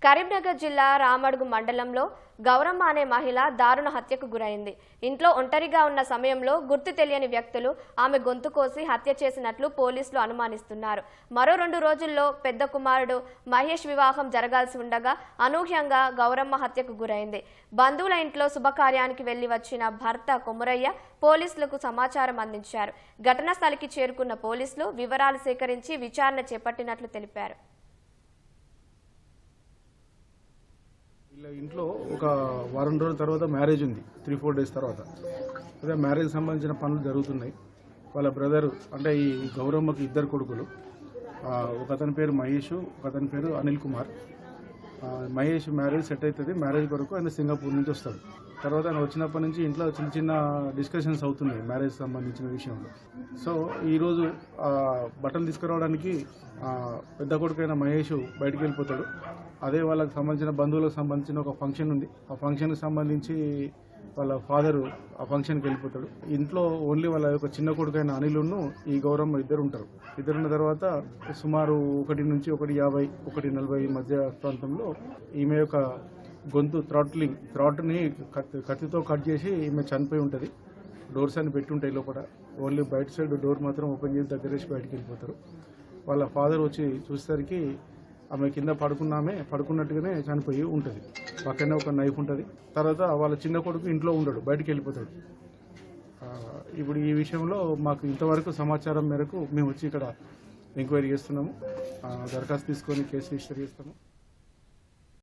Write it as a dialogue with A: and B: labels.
A: కరీంనగర్ జిల్లా రామడుగు మండలంలో గౌరమ్మ అనే మహిళ దారుణ హత్యకు గురైంది. ఇంట్లో ఒంటరిగా ఉన్న సమయంలో గుర్తు తెలియని వ్యక్తులు ఆమె గొంతు కోసి హత్య చేసినట్లు పోలీసులు అనుమానిస్తున్నారు. మరో 2 రోజుల్లో పెద్ద కుమారుడు మహేష్ వివాహం జరగాల్సి ఉండగా అనూహ్యంగా గౌరమ్మ హత్యకు గురైంది. బంధువుల ఇంట్లో శుభకార్యానికి వెళ్లి వచ్చిన భర్త కొమురయ్య పోలీసులకు సమాచారం అందించారు. ఘటనా స్థలికి చేరుకున్న పోలీసులు వివరాలు సేకరించి విచారణ చేపట్టినట్లు తెలిపారు.
B: వీళ్ళ ఇంట్లో ఒక వారం రోజుల తర్వాత మ్యారేజ్ ఉంది, 3-4 డేస్ తర్వాత. అదే మ్యారేజ్ సంబంధించిన పనులు జరుగుతున్నాయి. వాళ్ళ బ్రదరు అంటే ఈ గౌరమ్మకి 2 కొడుకులు, ఒక అతని పేరు మహేష్, ఒక అతని పేరు అనిల్ కుమార్. మహేష్ మ్యారేజ్ సెట్ అవుతుంది, మ్యారేజ్ కొరకు ఆయన సింగపూర్ నుంచి వస్తాడు. తర్వాత ఆయన వచ్చినప్పటి నుంచి ఇంట్లో చిన్న చిన్న డిస్కషన్స్ అవుతున్నాయి మ్యారేజ్ సంబంధించిన విషయంలో. సో ఈరోజు బట్టలు తీసుకురావడానికి పెద్ద కొడుకైన మహేష్ బయటికి వెళ్ళిపోతాడు. అదే వాళ్ళకి సంబంధించిన బంధువులకు సంబంధించిన ఒక ఫంక్షన్ ఉంది, ఆ ఫంక్షన్కి సంబంధించి వాళ్ళ ఫాదరు ఆ ఫంక్షన్కి వెళ్ళిపోతాడు. ఇంట్లో ఓన్లీ వాళ్ళ యొక్క చిన్న కొడుకైన అనిలును ఈ గౌరమ్మ ఇద్దరు ఉంటారు. ఇద్దరున్న తర్వాత సుమారు 1 నుంచి 1:50, 1:40 మధ్య ప్రాంతంలో ఈమె యొక్క గొంతు థ్రాట్ని కత్తితో కట్ చేసి ఈమె చనిపోయి ఉంటుంది. డోర్స్ అన్ని పెట్టి ఉంటాయి లోపల, ఓన్లీ బయట సైడ్ డోర్ మాత్రం ఓపెన్ చేసి దగ్గరేసి బయటికి వెళ్ళిపోతారు. వాళ్ళ ఫాదర్ వచ్చి చూసేసరికి ఆమె కింద పడుకున్నట్టుగానే చనిపోయి ఉంటుంది. పక్కనే ఒక నైఫ్ ఉంటుంది. తర్వాత వాళ్ళ చిన్న కొడుకు ఇంట్లో ఉండడు, బయటికి వెళ్ళిపోతాడు. ఇప్పుడు ఈ విషయంలో మాకు ఇంతవరకు సమాచారం మేరకు మేము వచ్చి ఇక్కడ ఎంక్వైరీ చేస్తున్నాము. దరఖాస్తు తీసుకొని కేసు రిజిస్టర్ చేస్తాము.